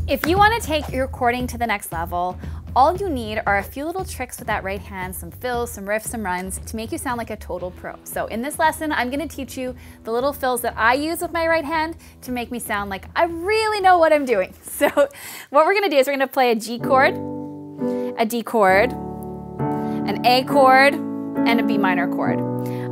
If you want to take your chording to the next level, all you need are a few little tricks with that right hand, some fills, some riffs, some runs to make you sound like a total pro. So in this lesson, I'm going to teach you the little fills that I use with my right hand to make me sound like I really know what I'm doing. So what we're going to do is we're going to play a G chord, a D chord, an A chord, and a B minor chord.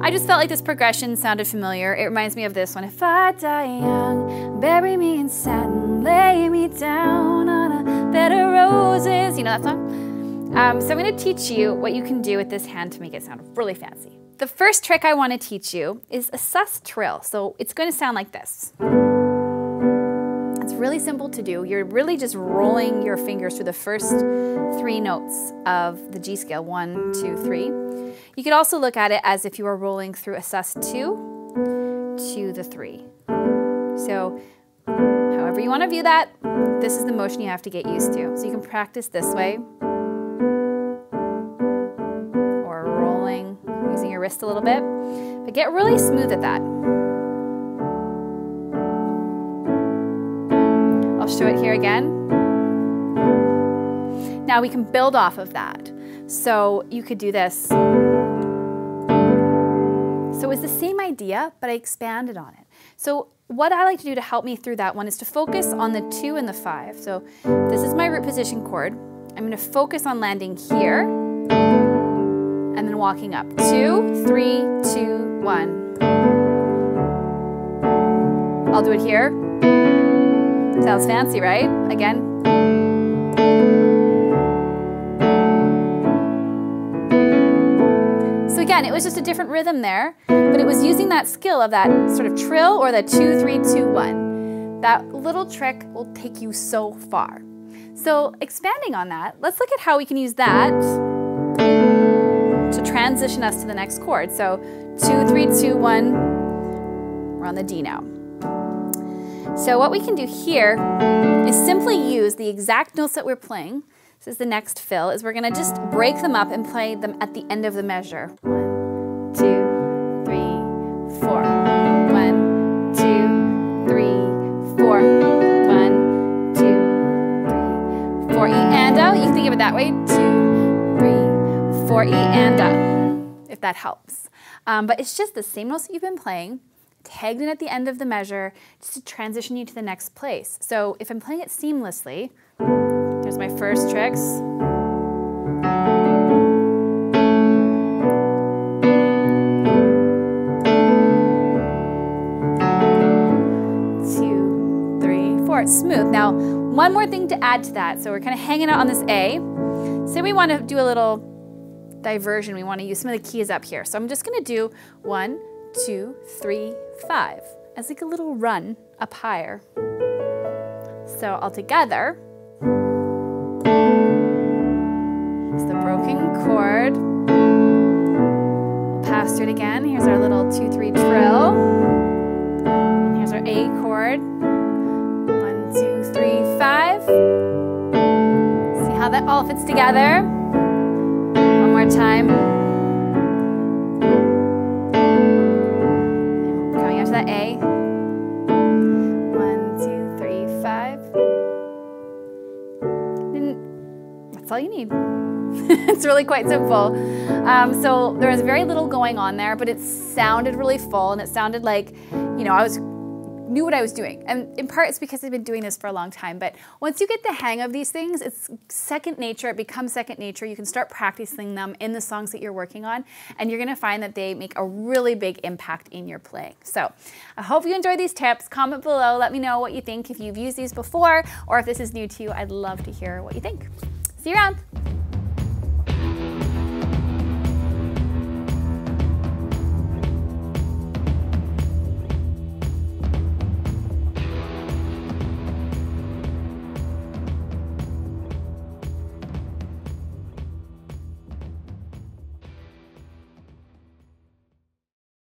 I just felt like this progression sounded familiar. It reminds me of this one. If I die young, bury me in satin, lay me down on a bed of roses. You know that song? So I'm going to teach you what you can do with this hand to make it sound really fancy. The first trick I want to teach you is a sus trill. So it's going to sound like this. It's really simple to do. You're really just rolling your fingers through the first 3 notes of the G scale, 1, 2, 3. You could also look at it as if you were rolling through a sus 2 to the 3. So however you want to view that, this is the motion you have to get used to. So you can practice this way, or rolling, using your wrist a little bit, but get really smooth at that. I'll show it here again. Now we can build off of that. So you could do this. So it's the same idea, but I expanded on it. So what I like to do to help me through that one is to focus on the 2 and the 5. So this is my root position chord. I'm going to focus on landing here and then walking up. 2, 3, 2, 1. I'll do it here. Sounds fancy, right? Again. So again, it was just a different rhythm there, but it was using that skill of that sort of trill or the 2, 3, 2, 1. That little trick will take you so far. So expanding on that, let's look at how we can use that to transition us to the next chord. So 2, 3, 2, 1, we're on the D now. So what we can do here is simply use the exact notes that we're playing. This is the next fill, is we're going to just break them up and play them at the end of the measure. 1, 2, 3, 4. 1, 2, 3, 4. 1, 2, 3, 4. E and A. You can think of it that way. 2, 3, 4. E and A, if that helps. But it's just the same notes that you've been playing, tagged in at the end of the measure, just to transition you to the next place. So if I'm playing it seamlessly, here's my first tricks. 2, 3, 4. It's smooth. Now, one more thing to add to that. So we're kind of hanging out on this A. Say we want to do a little diversion. We want to use some of the keys up here. So I'm just going to do 1, 2, 3, 5 as like a little run up higher. So all together, it's the broken chord. We'll pass through it again. Here's our little 2, 3 trill. And here's our A chord. 1, 2, 3, 5. See how that all fits together? One more time. That A. 1, 2, 3, 5. And that's all you need. It's really quite simple. So there was very little going on there, but it sounded really full, and it sounded like, you know, I knew what I was doing. And in part it's because I've been doing this for a long time, but once you get the hang of these things, it's second nature, it becomes second nature. You can start practicing them in the songs that you're working on, and you're gonna find that they make a really big impact in your playing. So I hope you enjoyed these tips. Comment below, let me know what you think, if you've used these before, or if this is new to you. I'd love to hear what you think. See you around.